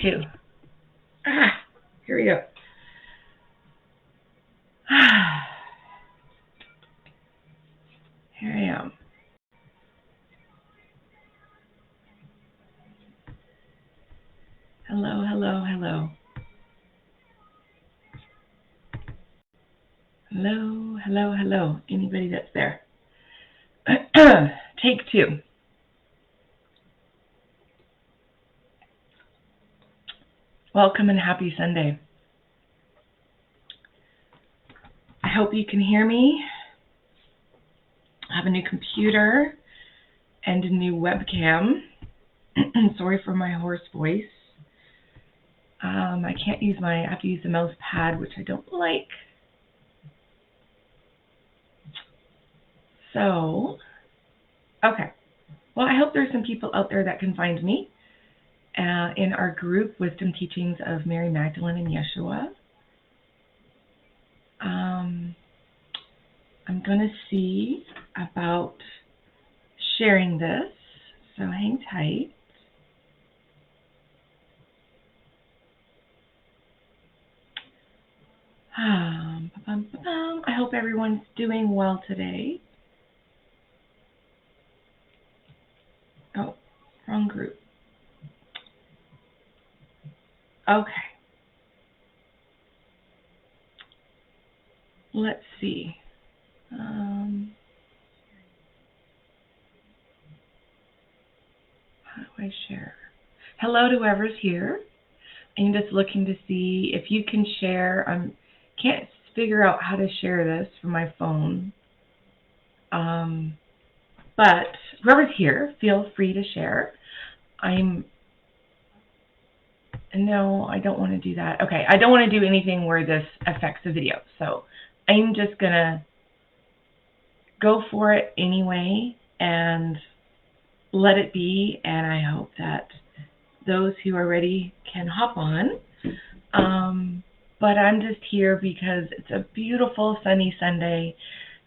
2. Here we go. Here I am. Hello, hello, hello. Hello, hello, hello. Anybody that's there? Take 2. Welcome and happy Sunday. I hope you can hear me. I have a new computer and a new webcam. Sorry for my hoarse voice. I have to use the mouse pad, which I don't like. So, okay. Well, I hope there's some people out there that can find me in our group, Wisdom Teachings of Mary Magdalene and Yeshua. I'm going to see about sharing this, so hang tight. I hope everyone's doing well today. Oh, wrong group. Okay. Let's see. How do I share? Hello to whoever's here. I'm just looking to see if you can share. I can't figure out how to share this from my phone. But whoever's here, feel free to share. No, I don't want to do that. Okay, I don't want to do anything where this affects the video. So I'm just going to go for it anyway and let it be. And I hope that those who are ready can hop on. But I'm just here because it's a beautiful sunny Sunday,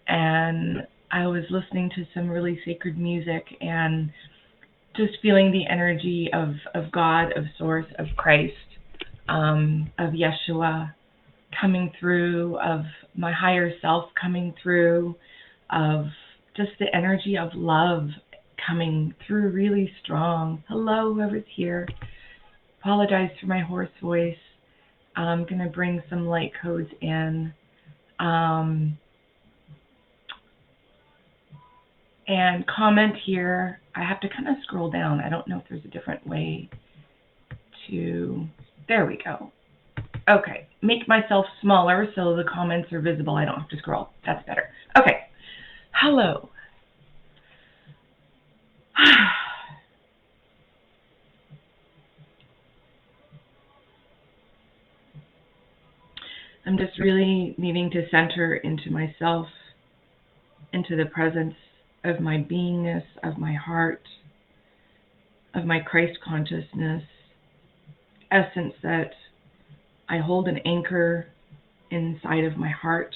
and I was listening to some really sacred music and just feeling the energy of God, of Source, of Christ, of Yeshua coming through, of my higher self coming through, of just the energy of love coming through really strong. Hello, whoever's here. Apologize for my hoarse voice. I'm going to bring some light codes in. And comment here. I have to kind of scroll down. I don't know if there's a different way to... There we go. Okay. Make myself smaller so the comments are visible. I don't have to scroll. That's better. Okay. Hello. I'm just really needing to center into myself, into the presence of my beingness, of my heart, of my Christ consciousness, essence that I hold an anchor inside of my heart.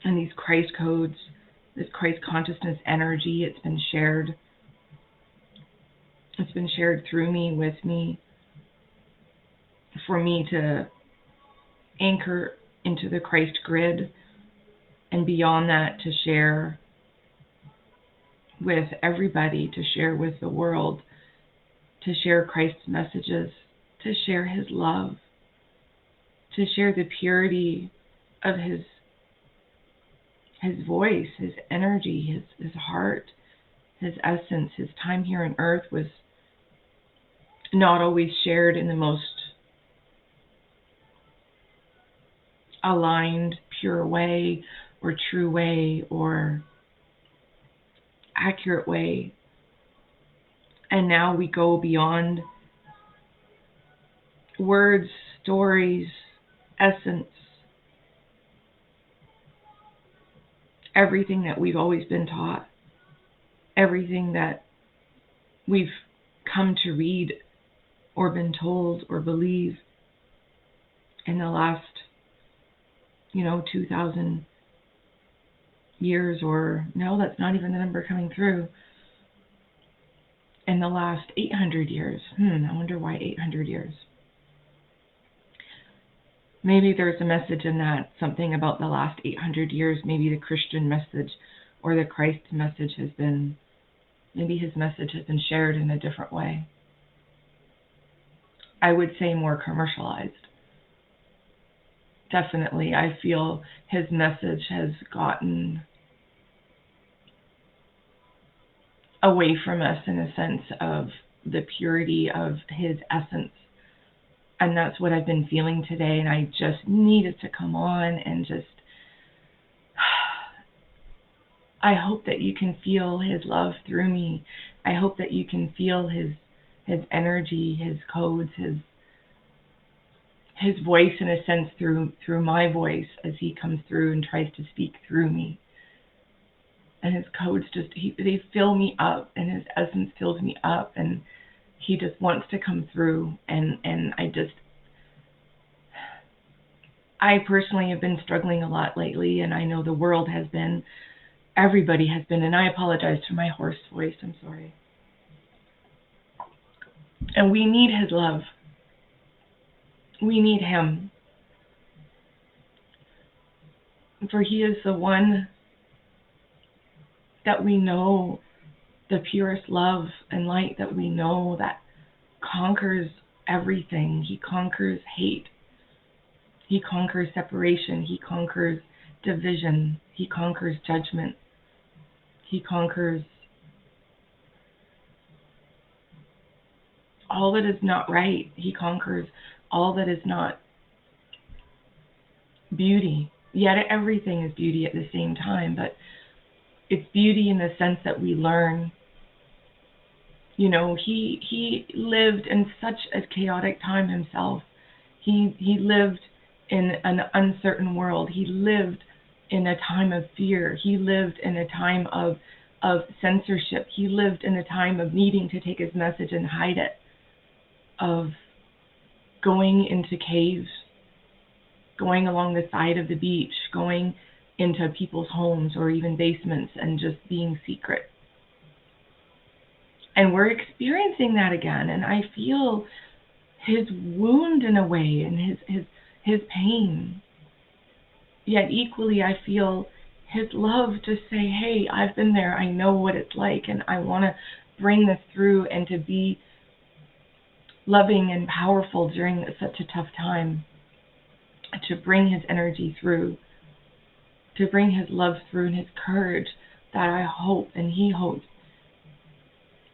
And these Christ codes, this Christ consciousness energy, it's been shared. It's been shared through me, with me, for me to anchor into the Christ grid, and beyond that to share with everybody, to share with the world, to share Christ's messages, to share His love, to share the purity of His voice, His energy, His heart, His essence. His time here on earth was not always shared in the most aligned, pure way, or true way, or accurate way. And now we go beyond words, stories, essence, everything that we've always been taught, everything that we've come to read or been told or believe in the last 2,000 years, or no, that's not even the number coming through. in the last 800 years. I wonder why 800 years. Maybe there's a message in that, something about the last 800 years. Maybe the Christian message or the Christ message has been, maybe his message has been shared in a different way. I would say more commercialized. Definitely, I feel his message has gotten away from us in a sense of the purity of his essence. And that's what I've been feeling today. And I just needed to come on and just, I hope that you can feel his love through me. I hope that you can feel his energy, his codes, his voice in a sense through my voice as he comes through and tries to speak through me. And his codes just, they fill me up, and his essence fills me up, and he just wants to come through. And I personally have been struggling a lot lately, and I know the world has been, everybody has been, and I apologize for my hoarse voice, I'm sorry. And we need his love. We need him. For he is the one that we know, the purest love and light that we know, that conquers everything. He conquers hate. He conquers separation. He conquers division. He conquers judgment. He conquers all that is not right. He conquers all that is not beauty. Yet everything is beauty at the same time, but it's beauty in the sense that we learn. You know, he lived in such a chaotic time himself. He lived in an uncertain world. He lived in a time of fear. He lived in a time of censorship. He lived in a time of needing to take his message and hide it, of going into caves, going along the side of the beach, going into people's homes or even basements and just being secret. And we're experiencing that again, and I feel his wound in a way, and his pain. Yet equally I feel his love to say, hey, I've been there, I know what it's like, and I want to bring this through and to be loving and powerful during such a tough time, to bring his energy through, to bring his love through and his courage, that I hope and he hopes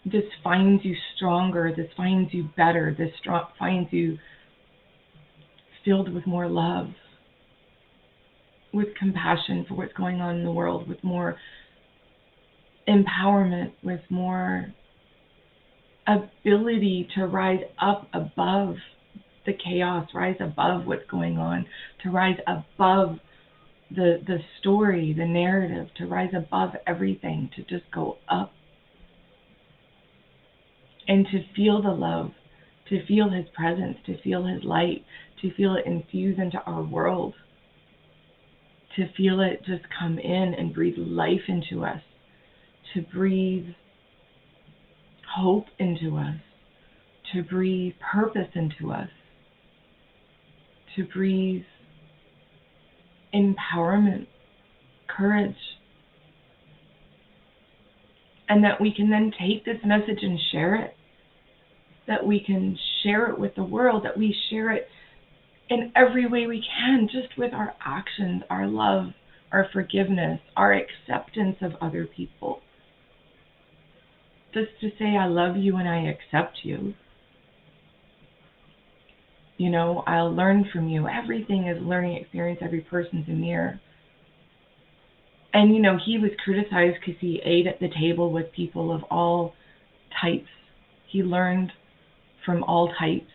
this finds you stronger, this finds you better, this finds you filled with more love, with compassion for what's going on in the world, with more empowerment, with more ability to rise up above the chaos, rise above what's going on, to rise above the story, the narrative, to rise above everything, to just go up and to feel the love, to feel his presence, to feel his light, to feel it infuse into our world, to feel it just come in and breathe life into us, to breathe hope into us, to breathe purpose into us, to breathe empowerment, courage, and that we can then take this message and share it, that we can share it with the world, that we share it in every way we can, just with our actions, our love, our forgiveness, our acceptance of other people. Just to say, I love you and I accept you. You know, I'll learn from you. Everything is a learning experience. Every person's a mirror. And, you know, he was criticized because he ate at the table with people of all types. He learned from all types.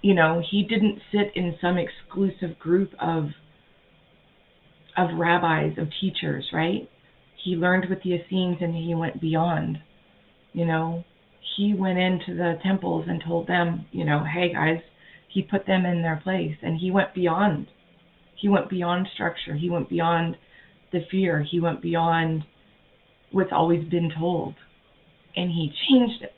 You know, he didn't sit in some exclusive group of rabbis, of teachers, right? He learned with the Essenes and he went beyond. You know, he went into the temples and told them, you know, hey guys, he put them in their place, and he went beyond. He went beyond structure. He went beyond the fear. He went beyond what's always been told. and he changed it.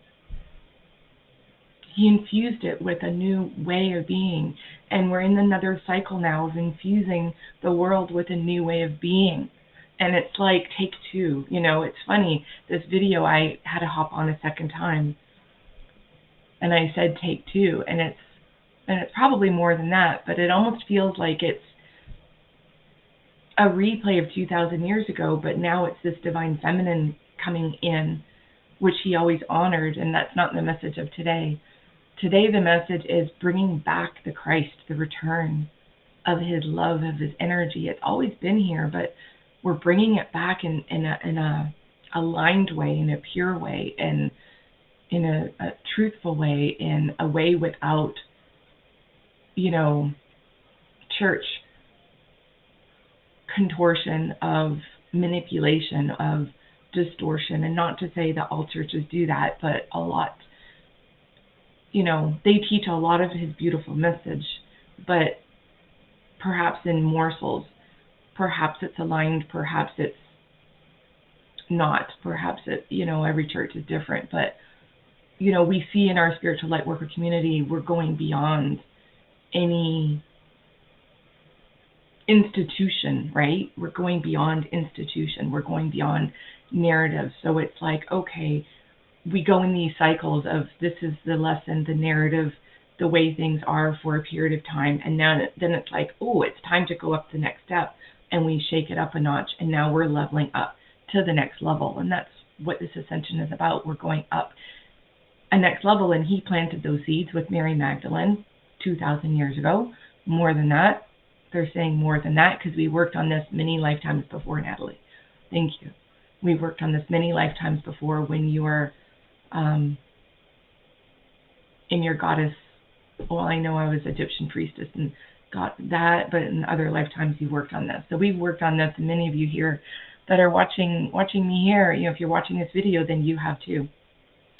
He infused it with a new way of being, and we're in another cycle now of infusing the world with a new way of being. And it's like take two. It's funny, this video I had to hop on a second time, and I said take two, and it's probably more than that, but it almost feels like it's a replay of 2,000 years ago, but now it's this divine feminine coming in, which he always honored, and that's not the message of today. Today the message is bringing back the Christ, the return of his love, of his energy. It's always been here, but we're bringing it back in a aligned way, in a pure way, and in a truthful way, in a way without, church contortion, of manipulation, of distortion. And not to say that all churches do that, but a lot. They teach a lot of his beautiful message, but perhaps in morsels. Perhaps it's aligned, perhaps it's not. Perhaps every church is different. But, we see in our spiritual light worker community, we're going beyond any institution, right? We're going beyond institution. We're going beyond narrative. So it's like, okay, we go in these cycles of this is the lesson, the narrative, the way things are for a period of time. And then it's like, oh, it's time to go up the next step. And we shake it up a notch. And now we're leveling up to the next level. And that's what this ascension is about. We're going up a next level. And he planted those seeds with Mary Magdalene 2,000 years ago. More than that. They're saying more than that because we worked on this many lifetimes before, Natalie. Thank you. We worked on this many lifetimes before when you were in your goddess. Well, I know I was Egyptian priestess and got that, but in other lifetimes you worked on this. So we've worked on this, and many of you here that are watching me here, if you're watching this video, then you have too.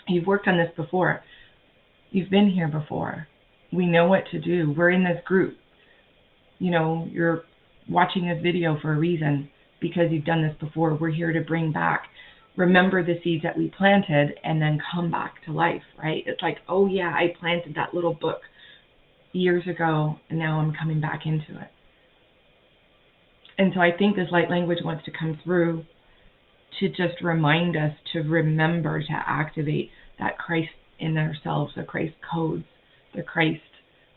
You've worked on this before. You've been here before. We know what to do. We're in this group. You're watching this video for a reason, because you've done this before. We're here to bring back, remember the seeds that we planted, and then come back to life, right? It's like, oh yeah, I planted that little book years ago, and now I'm coming back into it. And so I think this light language wants to come through to just remind us to remember to activate that Christ in ourselves, the Christ codes, the Christ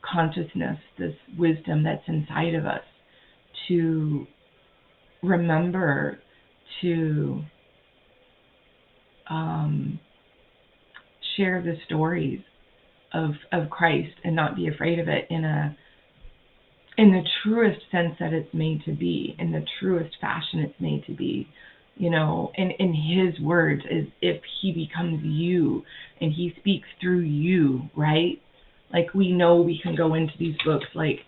consciousness, this wisdom that's inside of us, to remember to share the stories of Christ and not be afraid of it in the truest sense that it's made to be, in the truest fashion it's made to be. In his words, as if he becomes you and he speaks through you, right? Like we know we can go into these books like,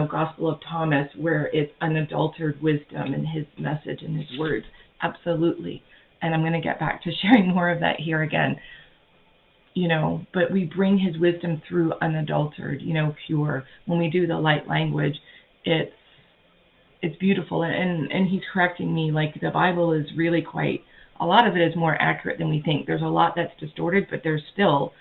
Gospel of Thomas, where it's unadulterated wisdom and his message and his words. Absolutely. And I'm going to get back to sharing more of that here again. But we bring his wisdom through unadulterated, pure. When we do the light language, it's beautiful. And he's correcting me, like the Bible is really quite, a lot of it is more accurate than we think. There's a lot that's distorted, but there's still,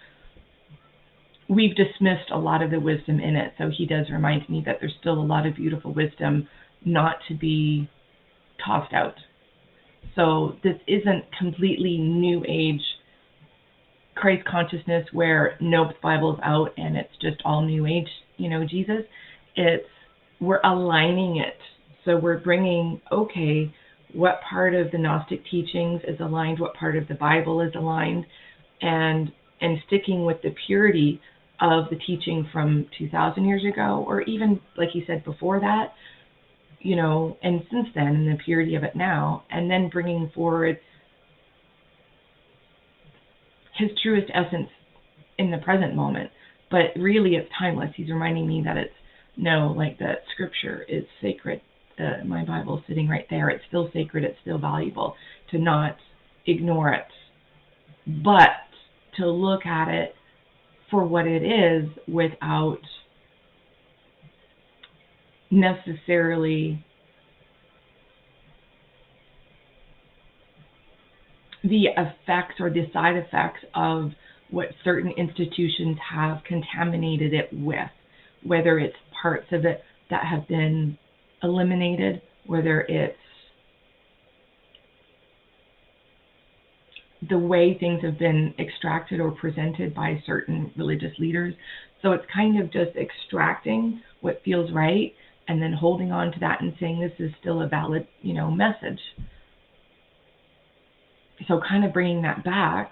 we've dismissed a lot of the wisdom in it. So he does remind me that there's still a lot of beautiful wisdom not to be tossed out. So this isn't completely new age Christ consciousness where nope, the Bible's out and it's just all new age, Jesus. We're aligning it. So we're bringing, okay, what part of the Gnostic teachings is aligned, what part of the Bible is aligned, and sticking with the purity of the teaching from 2,000 years ago, or even, like you said, before that, and since then, and the purity of it now, and then bringing forward his truest essence in the present moment. But really, it's timeless. He's reminding me that that scripture is sacred. My Bible's sitting right there. It's still sacred. It's still valuable, to not ignore it, but to look at it for what it is without necessarily the effects or the side effects of what certain institutions have contaminated it with, whether it's parts of it that have been eliminated, whether it's the way things have been extracted or presented by certain religious leaders. So it's kind of just extracting what feels right and then holding on to that and saying this is still a valid, message. So kind of bringing that back.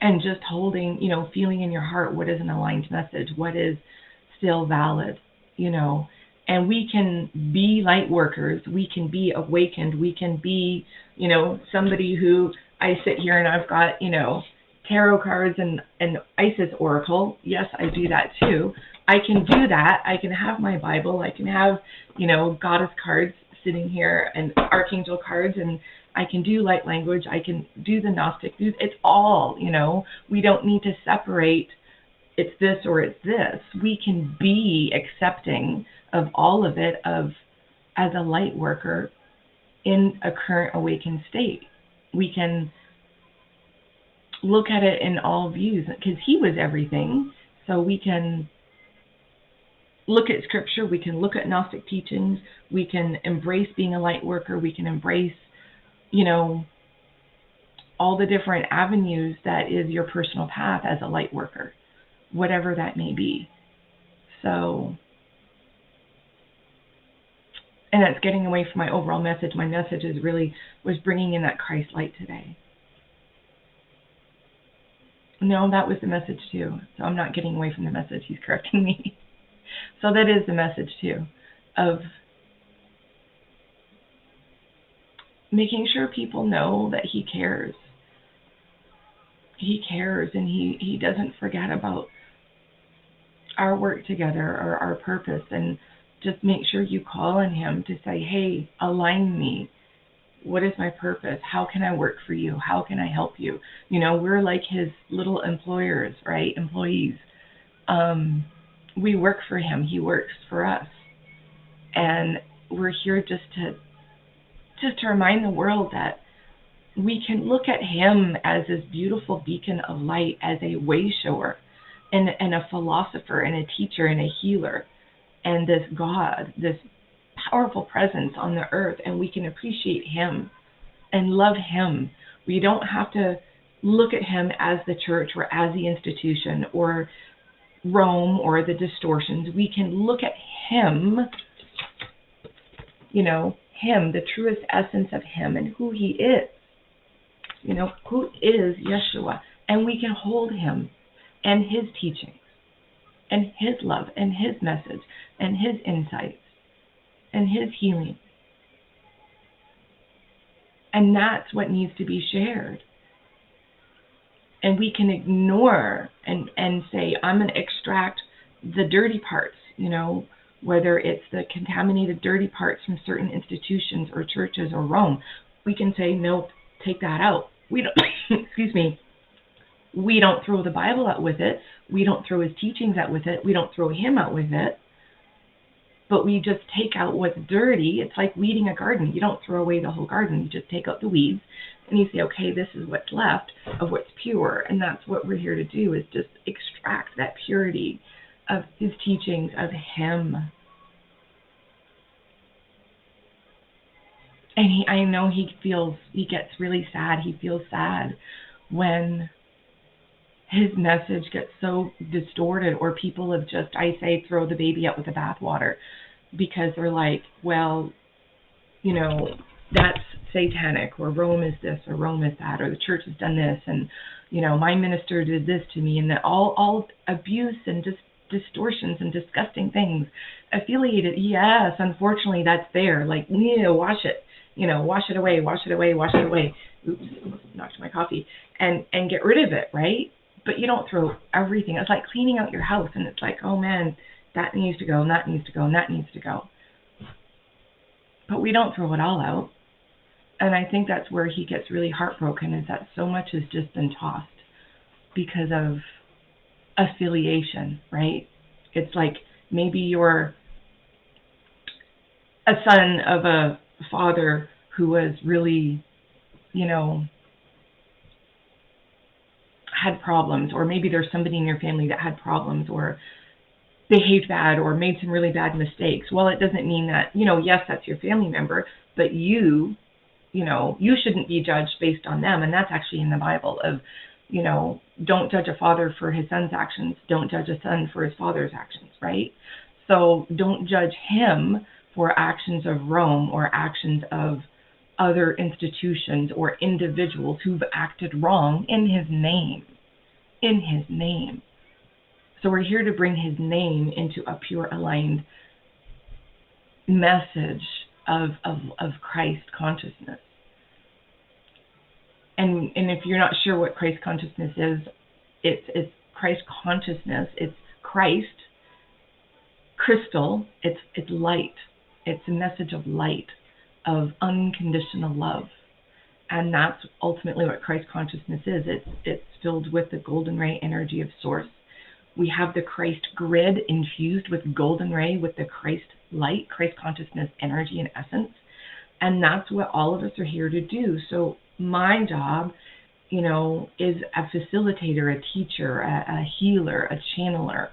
And just holding, feeling in your heart what is an aligned message, what is still valid, And we can be light workers, we can be awakened, we can be, somebody who, I sit here and I've got, tarot cards and Isis Oracle. Yes, I do that too. I can do that. I can have my Bible. I can have, goddess cards sitting here and archangel cards, and I can do light language. I can do the Gnostic. It's all, we don't need to separate it's this or it's this. We can be accepting of all of it as a light worker in a current awakened state. We can look at it in all views because he was everything. So we can look at scripture, we can look at Gnostic teachings, we can embrace being a light worker, we can embrace, all the different avenues that is your personal path as a light worker, whatever that may be. So, and that's getting away from my overall message. My message is really was bringing in that Christ light today. No, that was the message too. So I'm not getting away from the message. He's correcting me. So that is the message too, of making sure people know that he cares. He cares, and he doesn't forget about our work together or our purpose. And just make sure you call on him to say, hey, align me. What is my purpose? How can I work for you? How can I help you? We're like his little employers, right? Employees. We work for him. He works for us. And we're here just to remind the world that we can look at him as this beautiful beacon of light, as a way shower and a philosopher and a teacher and a healer and this God, this powerful presence on the earth, and we can appreciate him and love him. We don't have to look at him as the church or as the institution or Rome or the distortions. We can look at him, him, the truest essence of him and who he is, who is Yeshua. And we can hold him and his teachings and his love and his message and his insights and his healing. And that's what needs to be shared. And we can ignore and say, I'm going to extract the dirty parts, whether it's the contaminated dirty parts from certain institutions or churches or Rome. We can say, nope, take that out. We don't, excuse me, we don't throw the Bible out with it. We don't throw his teachings out with it. We don't throw him out with it. But we just take out what's dirty. It's like weeding a garden. You don't throw away the whole garden. You just take out the weeds and you say, okay, this is what's left of what's pure. And that's what we're here to do, is just extract that purity of his teachings, of him. And I know he gets really sad. He feels sad when his message gets so distorted, or people have just, I say, throw the baby out with the bathwater, because they're like, well, that's satanic, or Rome is this, or Rome is that, or the church has done this, and, my minister did this to me, and that all abuse and distortions and disgusting things affiliated. Yes, unfortunately, that's there. Like, wash it. Wash it away, wash it away, wash it away. Oops, knocked my coffee. And get rid of it, right? But you don't throw everything. It's like cleaning out your house, and it's like, oh man, that needs to go, and that needs to go, and that needs to go. But we don't throw it all out. And I think that's where he gets really heartbroken, is that so much has just been tossed because of affiliation, right? It's like maybe you're a son of a father who was really, you know, had problems, or maybe there's somebody in your family that had problems or behaved bad or made some really bad mistakes. Well, it doesn't mean that, you know, yes, that's your family member, but you know, you shouldn't be judged based on them. And that's actually in the Bible of, you know, don't judge a father for his son's actions. Don't judge a son for his father's actions, right? So don't judge him for actions of Rome or actions of other institutions or individuals who've acted wrong in his name. In his name. So we're here to bring his name into a pure, aligned message of Christ consciousness. And if you're not sure what Christ consciousness is, it's Christ consciousness. It's Christ, crystal. It's light. It's a message of light, of unconditional love. And that's ultimately what Christ consciousness is. It's filled with the golden ray energy of source. We have the Christ grid infused with golden ray, with the Christ light, Christ consciousness energy and essence. And that's what all of us are here to do. So my job, you know, is a facilitator, a teacher, a healer, a channeler,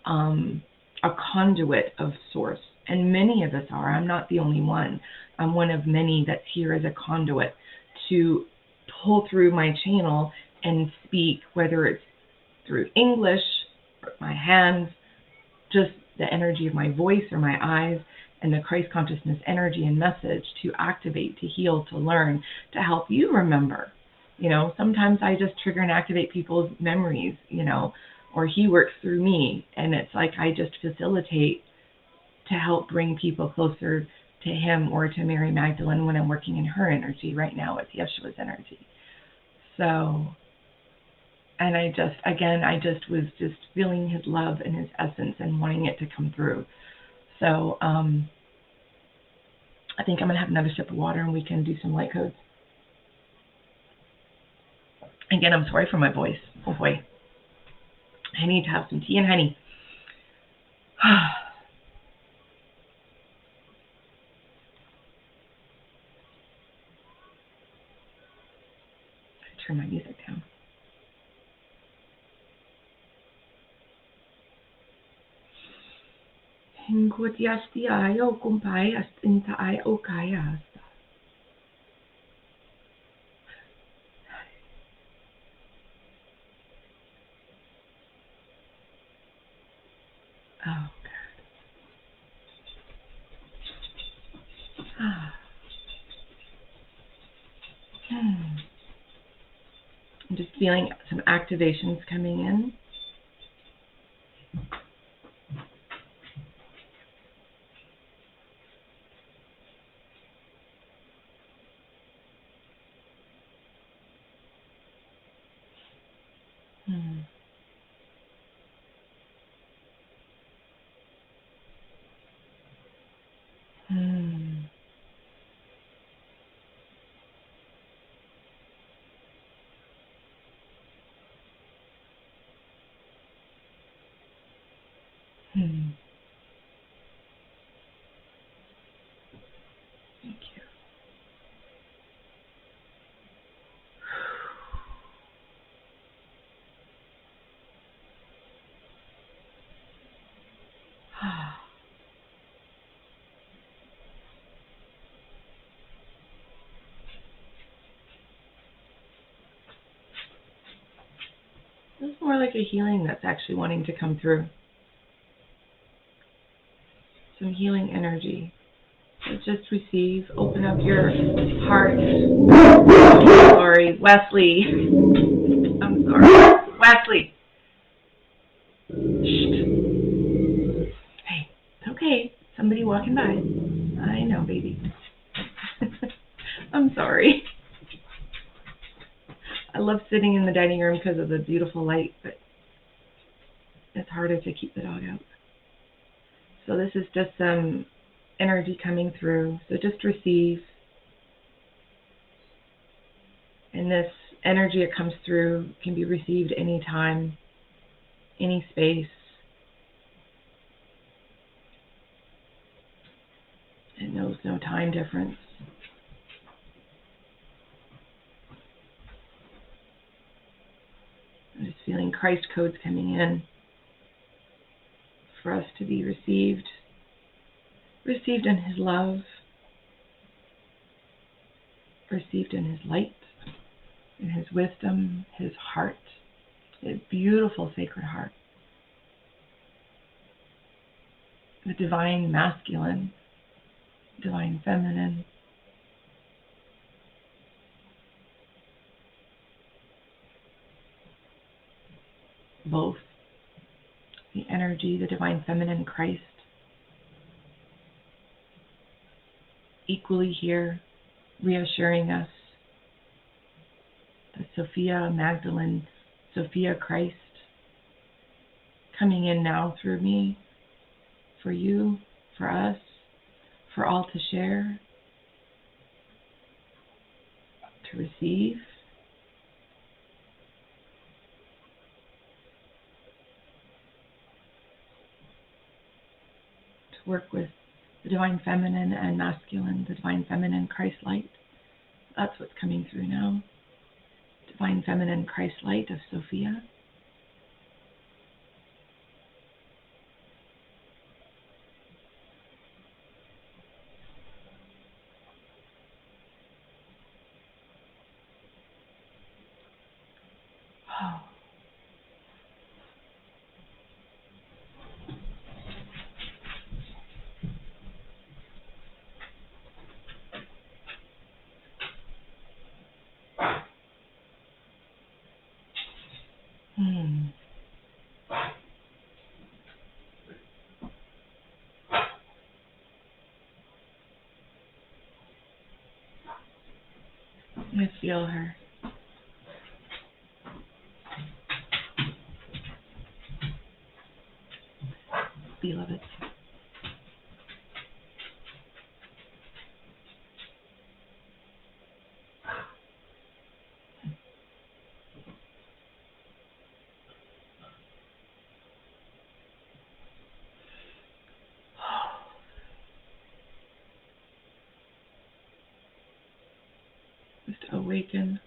a conduit of source. And many of us are. I'm not the only one. I'm one of many that's here as a conduit to pull through my channel and speak, whether it's through English, or my hands, just the energy of my voice or my eyes, and the Christ consciousness energy and message to activate, to heal, to learn, to help you remember. You know, sometimes I just trigger and activate people's memories, you know, or he works through me, and it's like I just facilitate to help bring people closer to him or to Mary Magdalene when I'm working in her energy. Right now it's Yeshua's energy. So, and I just was just feeling his love and his essence and wanting it to come through. So I think I'm going to have another sip of water and we can do some light codes. Again, I'm sorry for my voice. Oh boy. I need to have some tea and honey. Turn my music down. Oh, God. I'm just feeling some activations coming in. Thank you. This is more like a healing that's actually wanting to come through. Some healing energy. So just receive, open up your heart. Sorry, Wesley. I'm sorry. Wesley. Shh. Hey, it's okay. Somebody walking by. I know, baby. I'm sorry. I love sitting in the dining room because of the beautiful light, but it's harder to keep the dog out. So this is just some energy coming through. So just receive. And this energy that comes through can be received anytime, any space. It knows no time difference. I'm just feeling Christ codes coming in for us to be received in His love, received in His light, in His wisdom, His heart, His beautiful sacred heart. The divine masculine, divine feminine. Both. The energy, the divine feminine Christ, equally here, reassuring us that Sophia Magdalene, Sophia Christ, coming in now through me, for you, for us, for all to share, to receive, to work with the divine feminine and masculine, the divine feminine Christ light. That's what's coming through now. Divine feminine Christ light of Sophia. Oh. I feel her. Beloved. Just awaken.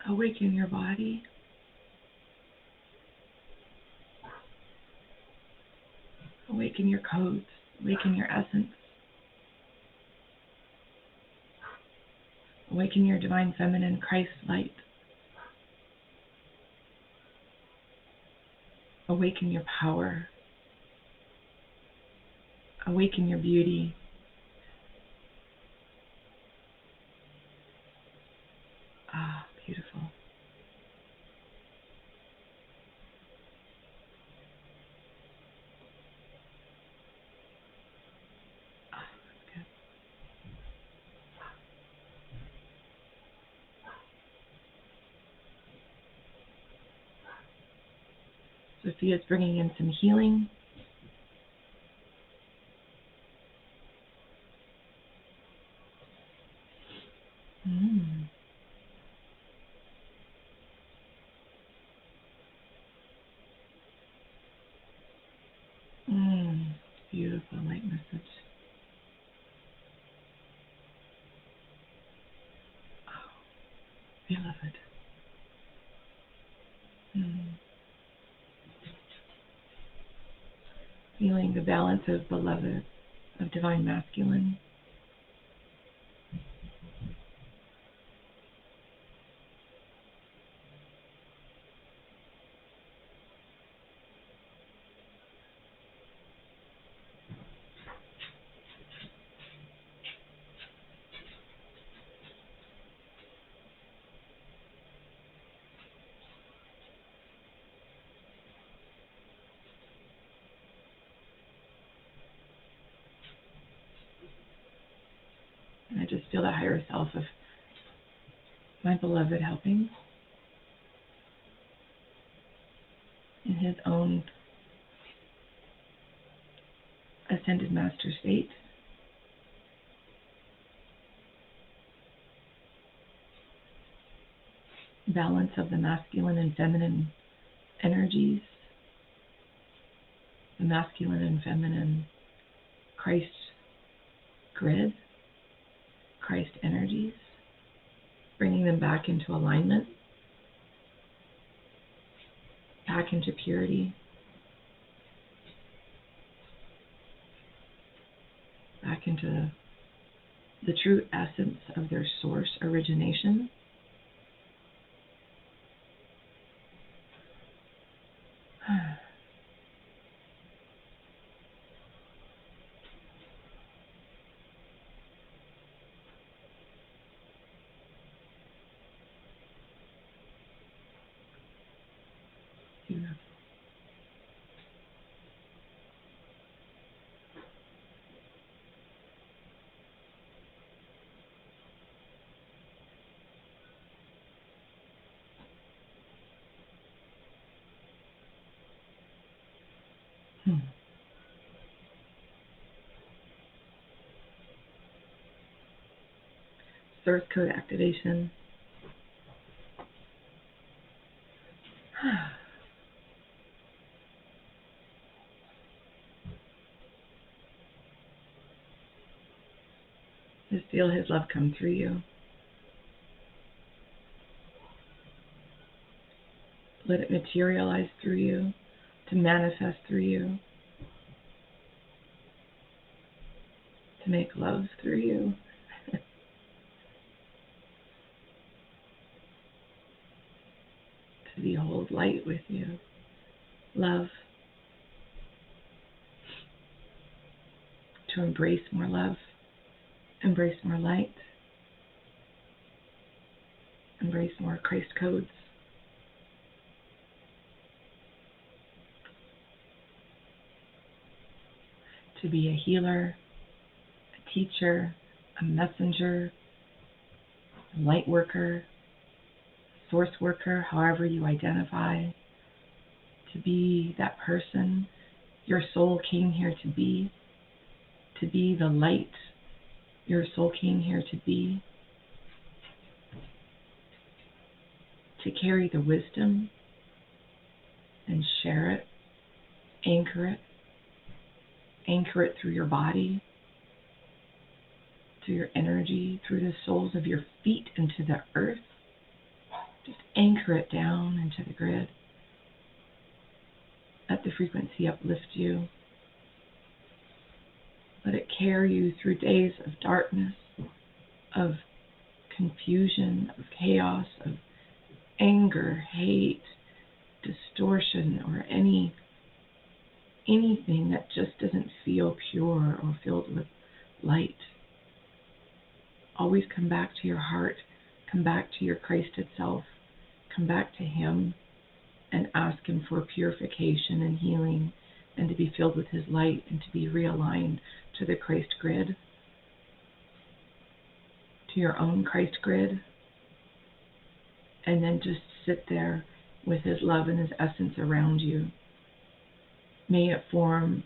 Awaken your body. Awaken your codes. Awaken your essence. Awaken your divine feminine Christ light. Awaken your power. Awaken your beauty. Ah, beautiful. Ah, that's good. Sophia's bringing in some healing. Beautiful light message. Oh, beloved. Feeling the balance of beloved, of divine masculine. And I just feel the higher self of my beloved helping in his own ascended master state. Balance of the masculine and feminine energies. The masculine and feminine Christ grid, Christ energies, bringing them back into alignment, back into purity, back into the true essence of their source origination. Beautiful. Source code activation. Just feel His love come through you. Let it materialize through you, to manifest through you, to make love through you. To behold light with you. Love. To embrace more love. Embrace more light. Embrace more Christ codes. To be a healer, a teacher, a messenger, a light worker, source worker, however you identify. To be that person your soul came here to be the light your soul came here to be, to carry the wisdom and share it, anchor it through your body, through your energy, through the soles of your feet into the earth. Just anchor it down into the grid. Let the frequency uplift you. Let it carry you through days of darkness, of confusion, of chaos, of anger, hate, distortion, or anything that just doesn't feel pure or filled with light. Always come back to your heart, come back to your Christed self, come back to Him and ask Him for purification and healing and to be filled with His light and to be realigned to the Christ grid, to your own Christ grid, and then just sit there with His love and His essence around you. May it form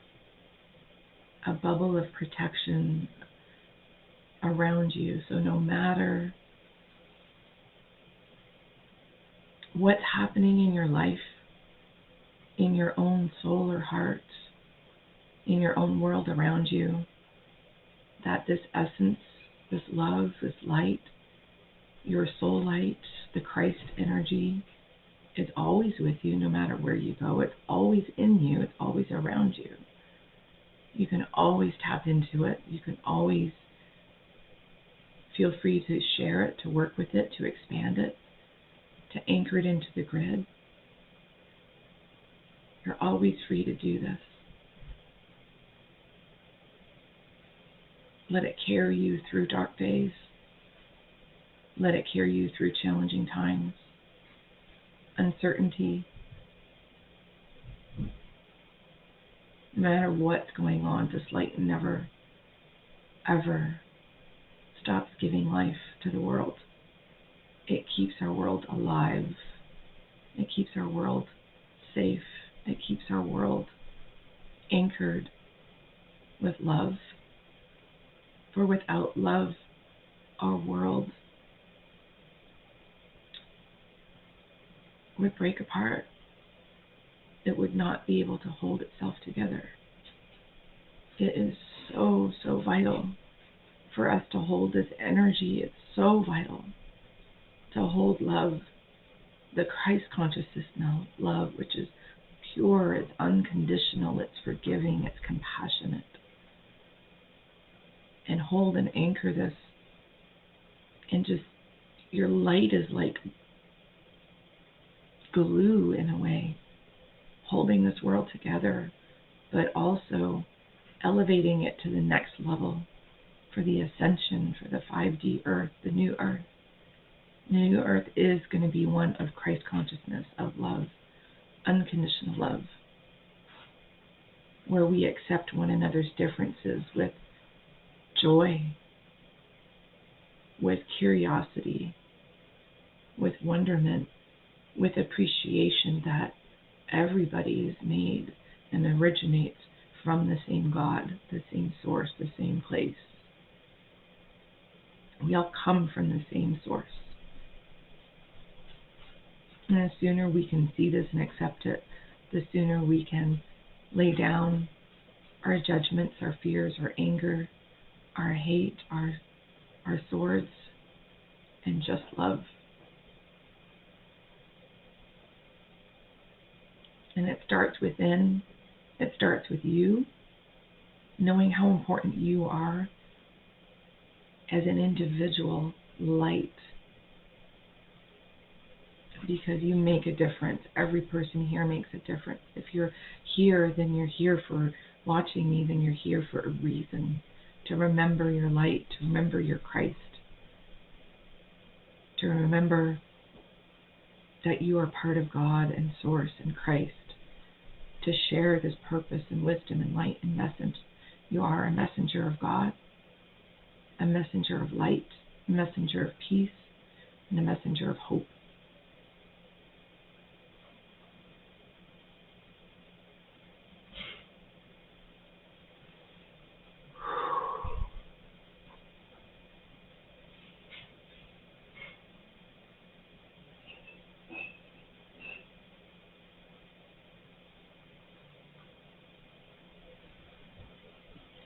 a bubble of protection around you, so no matter what's happening in your life, in your own soul or heart, in your own world around you, that this essence, this love, this light, your soul light, the Christ energy is always with you no matter where you go. It's always in you. It's always around you. You can always tap into it. You can always feel free to share it, to work with it, to expand it, to anchor it into the grid. You're always free to do this. Let it carry you through dark days. Let it carry you through challenging times, uncertainty. No matter what's going on, this light never, ever stops giving life to the world. It keeps our world alive. It keeps our world safe. It keeps our world anchored with love. For without love, our world would break apart. It would not be able to hold itself together. It is so, so vital for us to hold this energy. It's so vital to hold love, the Christ consciousness now, love, which is pure, it's unconditional, it's forgiving, it's compassionate. And hold and anchor this. And just, your light is like glue in a way, holding this world together, but also elevating it to the next level for the ascension, for the 5D earth, the new earth. The new earth is going to be one of Christ consciousness, of love, unconditional love, where we accept one another's differences with joy, with curiosity, with wonderment, with appreciation that everybody is made and originates from the same God, the same source, the same place. We all come from the same source. And the sooner we can see this and accept it, the sooner we can lay down our judgments, our fears, our anger, our hate, our swords, and just love. And it starts within. It starts with you, knowing how important you are as an individual light, because you make a difference. Every person here makes a difference. If you're here, then you're here for watching me, then you're here for a reason, to remember your light, to remember your Christ, to remember that you are part of God and Source and Christ, to share this purpose and wisdom and light and message. You are a messenger of God, a messenger of light, a messenger of peace, and a messenger of hope.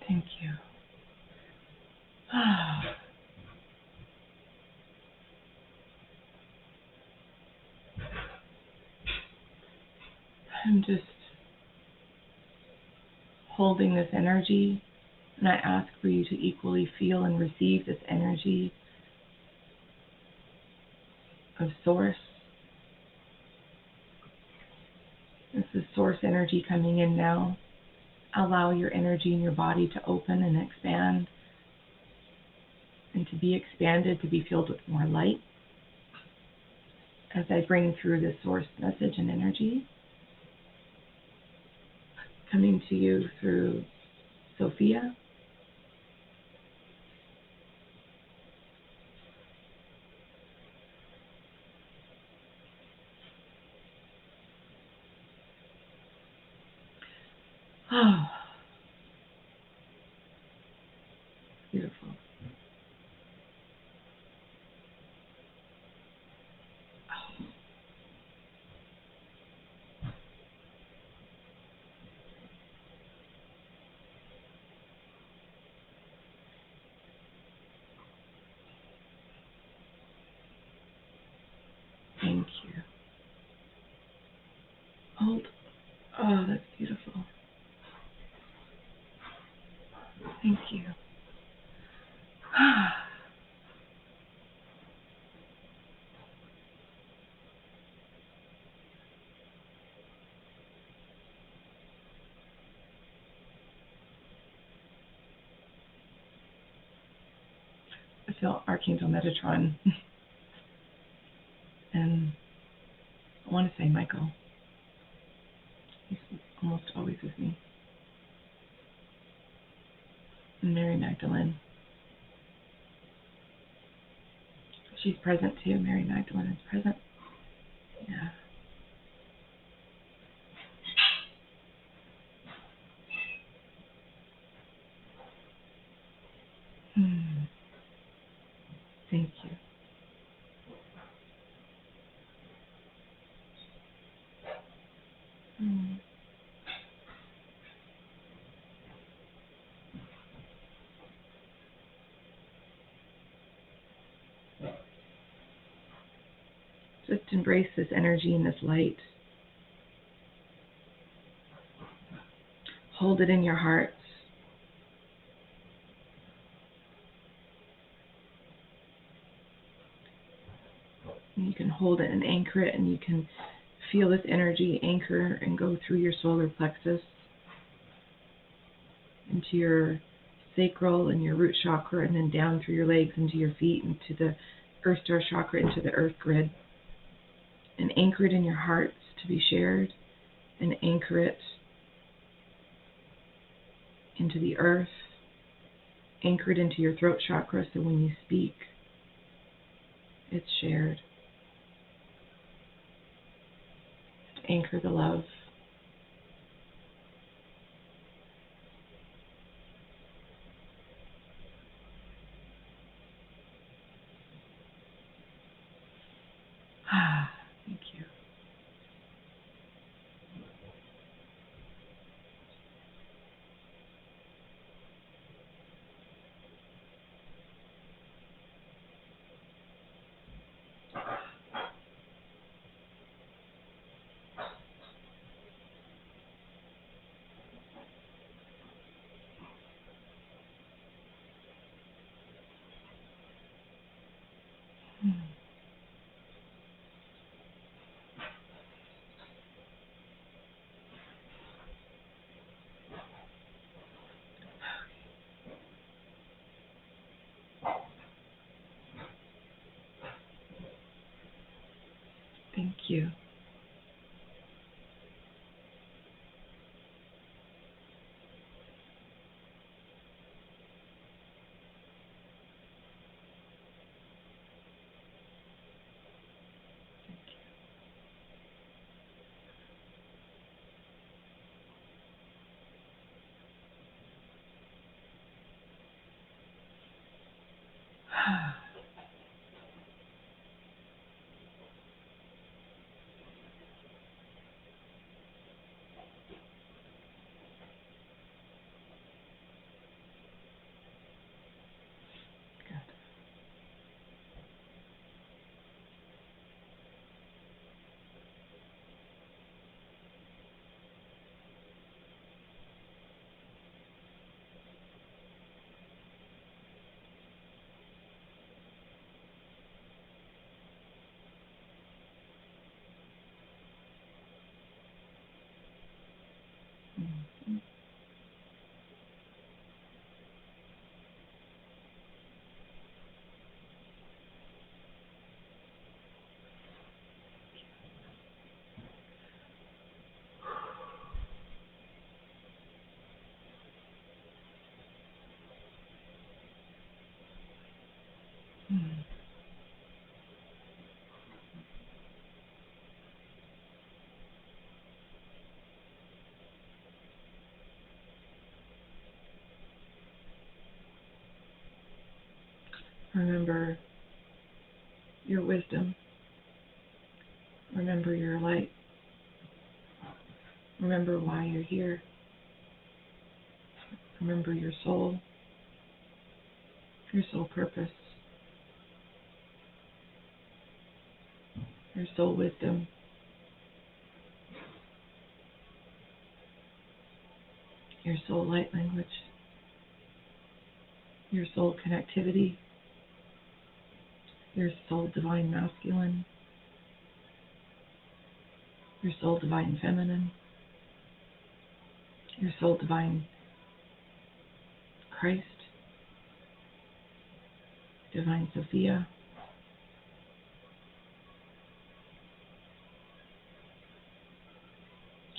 Thank you. I'm just holding this energy, and I ask for you to equally feel and receive this energy of Source. This is Source energy coming in now. Allow your energy in your body to open and expand, and to be expanded, to be filled with more light as I bring through this Source message and energy, coming to you through Sophia, beautiful. Thank you. Hold. Oh, that's beautiful. Thank you. I feel Archangel Metatron. And I want to say Michael. He's almost always with me. And Mary Magdalene. She's present too. Mary Magdalene is present. Yeah. Thank you. just embrace this energy and this light. Hold it in your heart. And you can hold it and anchor it, and you can feel this energy anchor and go through your solar plexus into your sacral and your root chakra, and then down through your legs into your feet, into the earth star chakra, into the earth grid, and anchor it in your hearts to be shared, and anchor it into the earth, anchor it into your throat chakra, so when you speak, it's shared. Anchor the love. Thank you. Thank you. Mm-hmm. Remember your wisdom. Remember your light. Remember why you're here. Remember your soul purpose, your soul wisdom, your soul light language, your soul connectivity, your soul divine masculine, your soul divine feminine, your soul divine Christ, divine Sophia.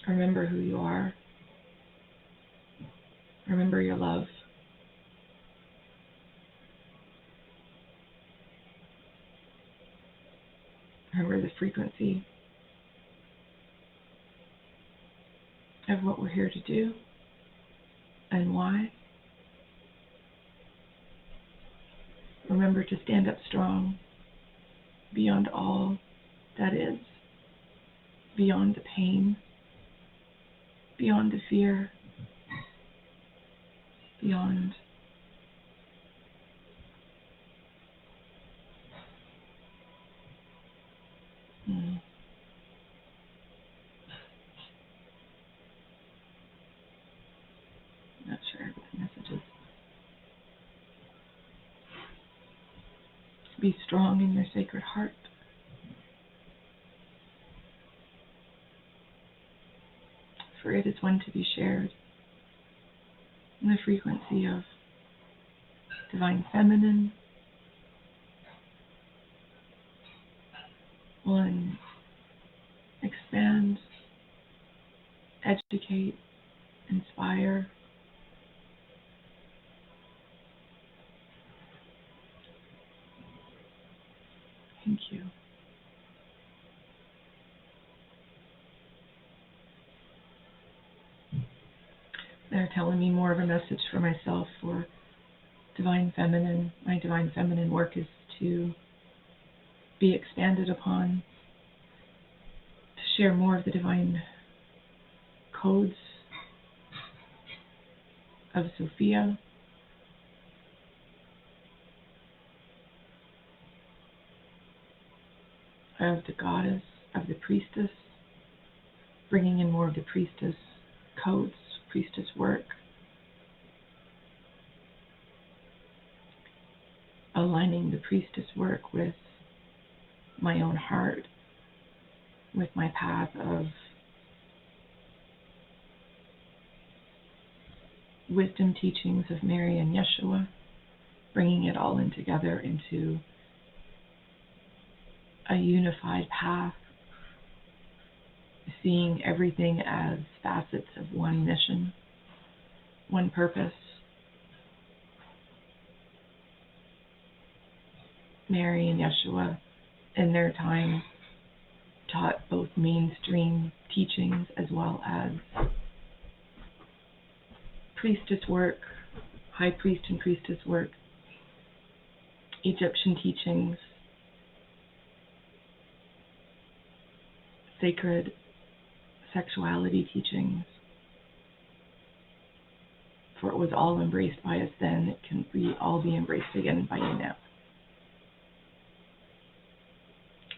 Remember who you are. Remember your love. Remember the frequency of what we're here to do and why. Remember to stand up strong beyond all that is, beyond the pain, beyond the fear, beyond Be strong in your sacred heart. For it is one to be shared in the frequency of divine feminine. One, expand, educate, inspire. Thank you. They're telling me more of a message for myself for divine feminine. My divine feminine work is to be expanded upon, to share more of the divine codes of Sophia, of the goddess, of the priestess, bringing in more of the priestess codes, priestess work, aligning the priestess work with my own heart, with my path of wisdom teachings of Mary and Yeshua, bringing it all in together into a unified path, seeing everything as facets of one mission, one purpose. Mary and Yeshua, in their time, taught both mainstream teachings as well as priestess work, high priest and priestess work, Egyptian teachings, sacred sexuality teachings. For it was all embraced by us then, it can all be embraced again by you now.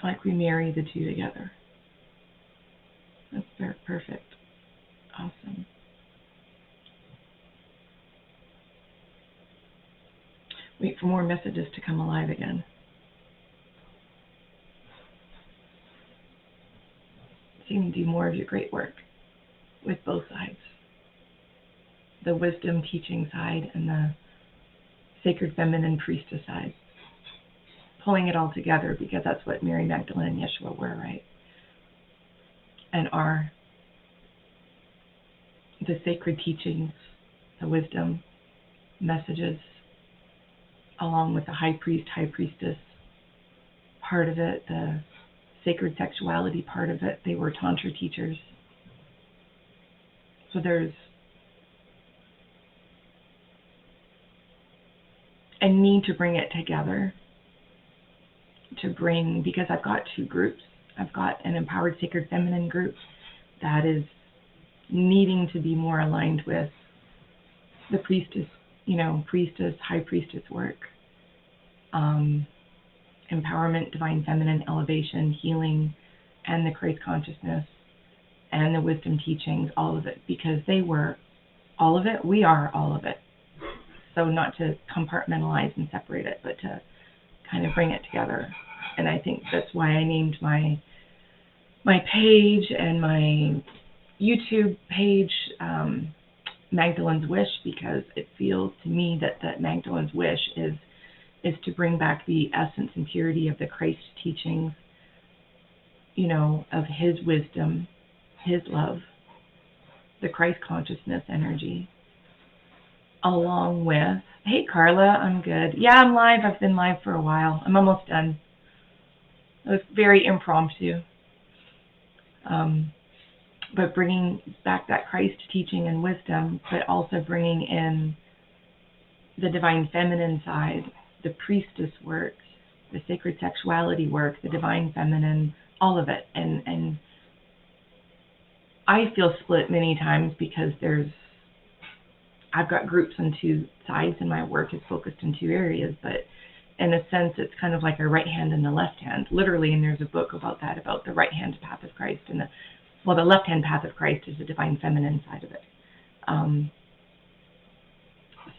Like we marry the two together. That's very perfect. Awesome. Wait for more messages to come alive again. So you can do more of your great work with both sides. The wisdom teaching side and the sacred feminine priestess side. Pulling it all together, because that's what Mary Magdalene and Yeshua were, right? And are the sacred teachings, the wisdom messages, along with the high priest, high priestess part of it, the sacred sexuality part of it. They were Tantra teachers. So there's a need to bring it together, because I've got two groups. I've got an empowered sacred feminine group that is needing to be more aligned with the priestess, priestess, high priestess work, empowerment, divine feminine, elevation, healing, and the Christ consciousness, and the wisdom teachings, all of it, because they were all of it, we are all of it. So not to compartmentalize and separate it, but to kind of bring it together. And I think that's why I named my page and my YouTube page Magdalene's Wish, because it feels to me that Magdalene's Wish is to bring back the essence and purity of the Christ teachings, of his wisdom, his love, the Christ consciousness energy, along with, hey Carla, I'm good. Yeah, I'm live. I've been live for a while. I'm almost done. It was very impromptu. But bringing back that Christ teaching and wisdom, but also bringing in the divine feminine side, the priestess work, the sacred sexuality work, the divine feminine, all of it. And I feel split many times because I've got groups on two sides and my work is focused in two areas, but in a sense it's kind of like a right hand and the left hand, literally, and there's a book about that, about the right hand path of Christ, and the left hand path of Christ is the divine feminine side of it.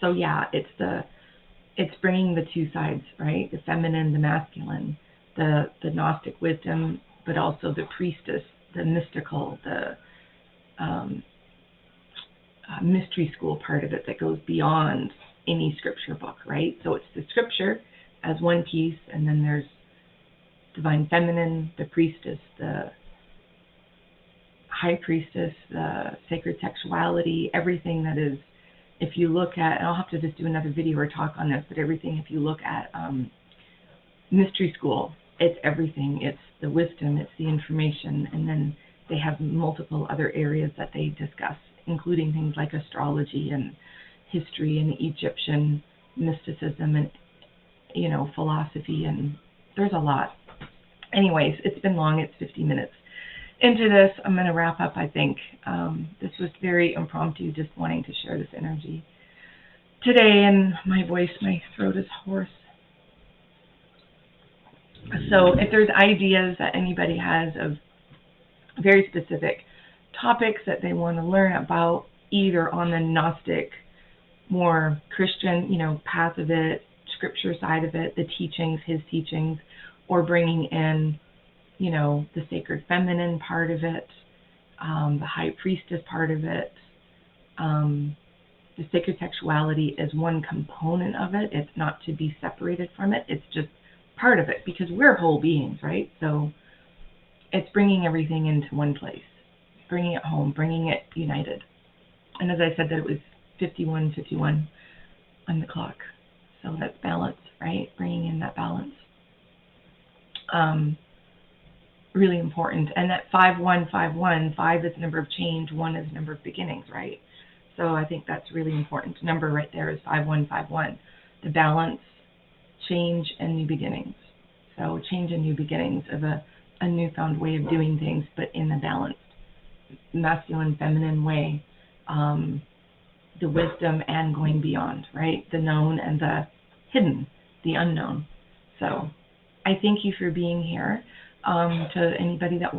So yeah, it's it's bringing the two sides, right? The feminine, the masculine, the Gnostic wisdom, but also the priestess, the mystical, the mystery school part of it that goes beyond any scripture book, right? So it's the scripture as one piece, and then there's divine feminine, the priestess, the high priestess, the sacred sexuality, everything that is, if you look at, and I'll have to just do another video or talk on this, but everything, if you look at mystery school, it's everything. It's the wisdom, it's the information, and then they have multiple other areas that they discuss, including things like astrology and history and Egyptian mysticism and, you know, philosophy, and there's a lot. Anyways, it's been long. It's 50 minutes into this. I'm going to wrap up, I think. This was very impromptu, just wanting to share this energy today, and my voice, my throat is hoarse. So if there's ideas that anybody has of very specific topics that they want to learn about, either on the Gnostic, more Christian, you know, path of it, scripture side of it, the teachings, his teachings, or bringing in, you know, the sacred feminine part of it, the high priestess part of it, the sacred sexuality is one component of it. It's not to be separated from it. It's just part of it, because we're whole beings, right? So it's bringing everything into one place, bringing it home, bringing it united. And as I said, that it was 51:51 on the clock. So that's balance, right? Bringing in that balance. Really important. And that 5151, 5 is the number of change, 1 is the number of beginnings, right? So I think that's really important. The number right there is 5151. The balance, change, and new beginnings. So change and new beginnings of a newfound way of doing things, but in a balanced, masculine, feminine way. The wisdom and going beyond, right? The known and the hidden, the unknown. So I thank you for being here. To anybody that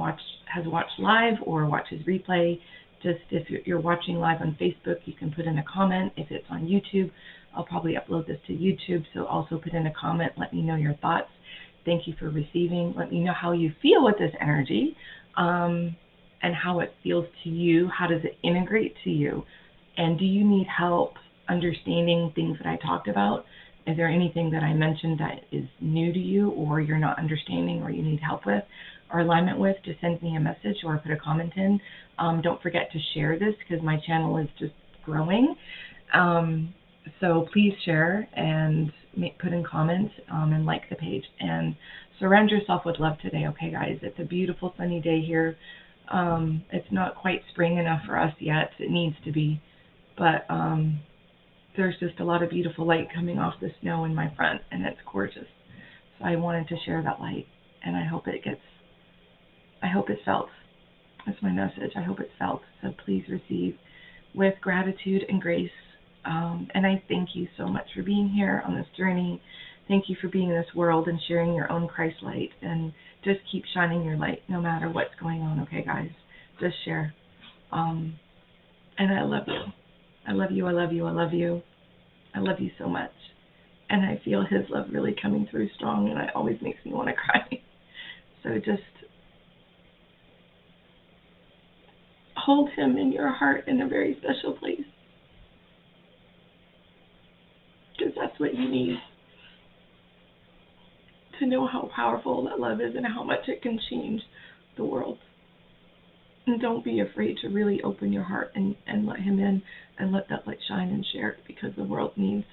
has watched live or watches replay, just if you're watching live on Facebook, you can put in a comment. If it's on YouTube, I'll probably upload this to YouTube, so also put in a comment. Let me know your thoughts. Thank you for receiving. Let me know how you feel with this energy, and how it feels to you. How does it integrate to you? And do you need help understanding things that I talked about? Is there anything that I mentioned that is new to you, or you're not understanding, or you need help with, or alignment with? Just send me a message or put a comment in. Don't forget to share this, because my channel is just growing. So please share and put in comments, and like the page. And surround yourself with love today, okay, guys? It's a beautiful sunny day here. It's not quite spring enough for us yet. It needs to be. But there's just a lot of beautiful light coming off the snow in my front, and it's gorgeous. So I wanted to share that light, and I hope it's felt. That's my message. I hope it's felt. So please receive with gratitude and grace. And I thank you so much for being here on this journey. Thank you for being in this world and sharing your own Christ light, and just keep shining your light no matter what's going on, okay, guys? Just share. And I love you. I love you, I love you, I love you. I love you so much. And I feel his love really coming through strong, and it always makes me want to cry. So just hold him in your heart in a very special place, because that's what you need to know how powerful that love is and how much it can change the world. And don't be afraid to really open your heart and let him in, and let that light shine and share it, because the world needs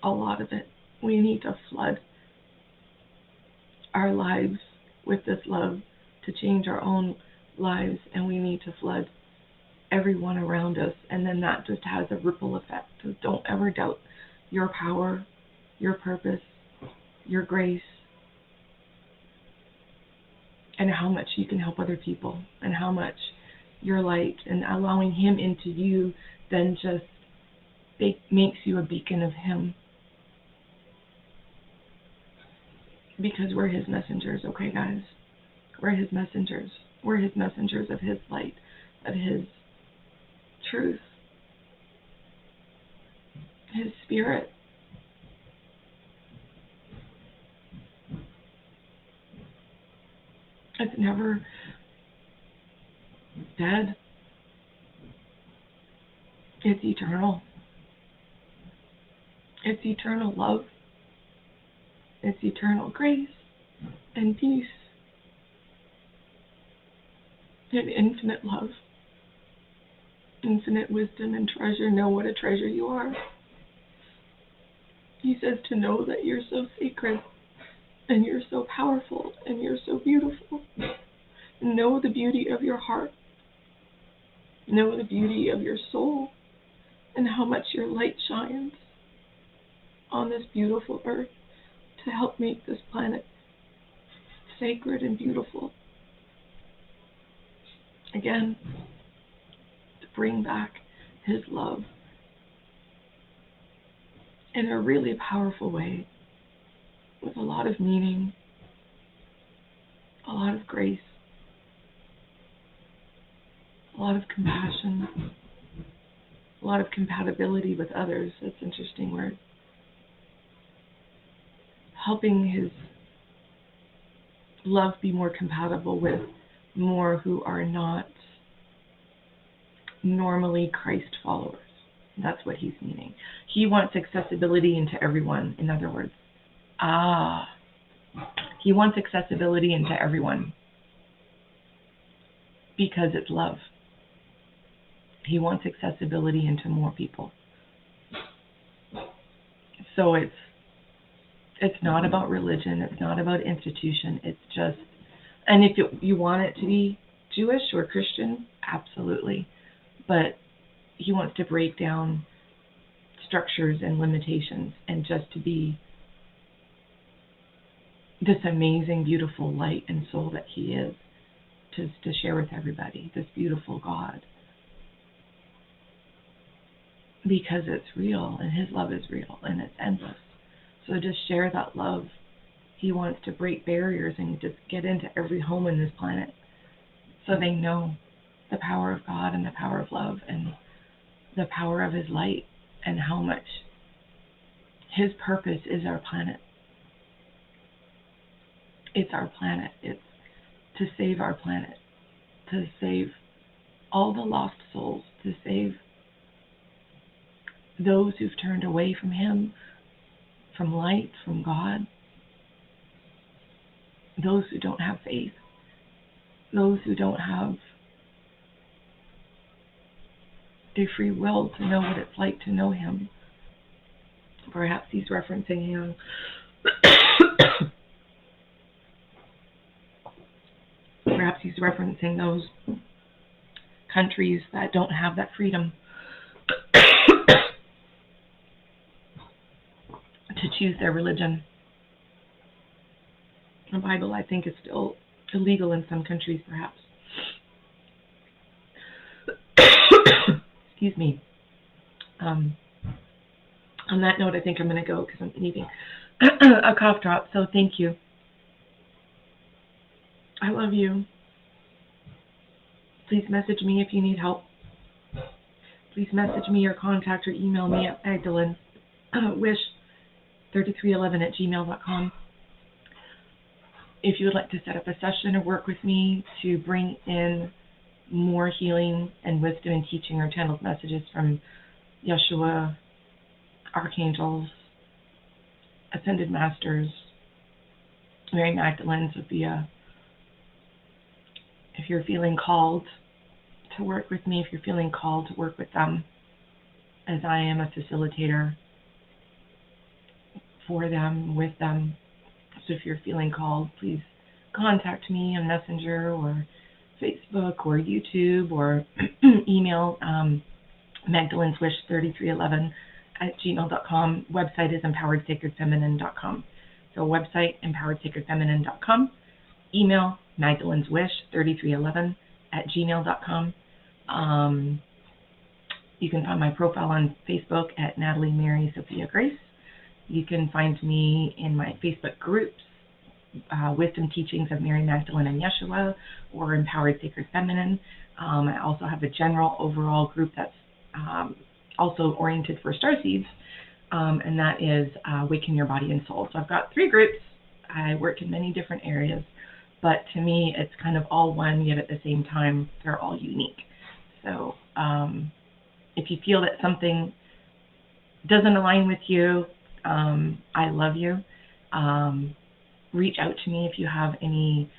a lot of it. We need to flood our lives with this love to change our own lives, and we need to flood everyone around us, and then that just has a ripple effect. So don't ever doubt your power, your purpose, your grace, and how much you can help other people, and how much your light and allowing him into you then just makes you a beacon of him. Because we're his messengers, okay, guys? We're his messengers. We're his messengers of his light, of his truth, his spirit. It's never dead. It's eternal. It's eternal love. It's eternal grace and peace and infinite love, infinite wisdom and treasure. Know what a treasure you are. He says to know that you're so sacred and you're so powerful and you're so beautiful. Know the beauty of your heart. Know the beauty of your soul and how much your light shines on this beautiful earth to help make this planet sacred and beautiful. Again, to bring back his love in a really powerful way, with a lot of meaning, a lot of grace, a lot of compassion, a lot of compatibility with others. That's an interesting word. Helping his love be more compatible with more who are not normally Christ followers. That's what he's meaning. He wants accessibility into everyone, in other words. He wants accessibility into everyone because it's love. He wants accessibility into more people. So it's not about religion. It's not about institution. It's just, and if you want it to be Jewish or Christian, absolutely. But he wants to break down structures and limitations and just to be this amazing, beautiful light and soul that he is, to share with everybody, this beautiful God. Because it's real, and his love is real, and it's endless. So just share that love. He wants to break barriers and just get into every home on this planet so they know the power of God and the power of love and the power of his light and how much his purpose is our planet. It's our planet. It's to save our planet, to save all the lost souls, to save those who've turned away from him, from light, from God, those who don't have faith, those who don't have a free will to know what it's like to know him. Perhaps he's referencing him. Perhaps he's referencing those countries that don't have that freedom to choose their religion. The Bible, I think, is still illegal in some countries, perhaps. Excuse me. On that note, I think I'm going to go because I'm needing a cough drop. So thank you. I love you. Please message me if you need help. Please message me or contact or email me at magdalenwish3311@gmail.com. If you would like to set up a session or work with me to bring in more healing and wisdom and teaching or channeled messages from Yeshua, archangels, ascended masters, Mary Magdalene, Sophia. If you're feeling called to work with me, if you're feeling called to work with them, as I am a facilitator for them, with them. So if you're feeling called, please contact me on Messenger or Facebook or YouTube or email magdalenswish3311@gmail.com. Website is empoweredsacredfeminine.com. So website, empoweredsacredfeminine.com. Email magdalenswish3311@gmail.com. You can find my profile on Facebook at Natalie Mary Sophia Grace. You can find me in my Facebook groups, Wisdom Teachings of Mary Magdalene and Yeshua, or Empowered Sacred Feminine. I also have a general overall group that's also oriented for starseeds, and that is Awaken Your Body and Soul. So I've got 3 groups. I work in many different areas, but to me, it's kind of all one, yet at the same time, they're all unique. So if you feel that something doesn't align with you, I love you. Reach out to me if you have any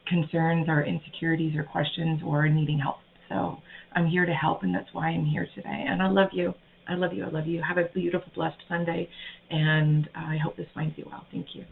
concerns or insecurities or questions or needing help. So I'm here to help, and that's why I'm here today. And I love you. I love you. I love you. Have a beautiful, blessed Sunday, and I hope this finds you well. Thank you.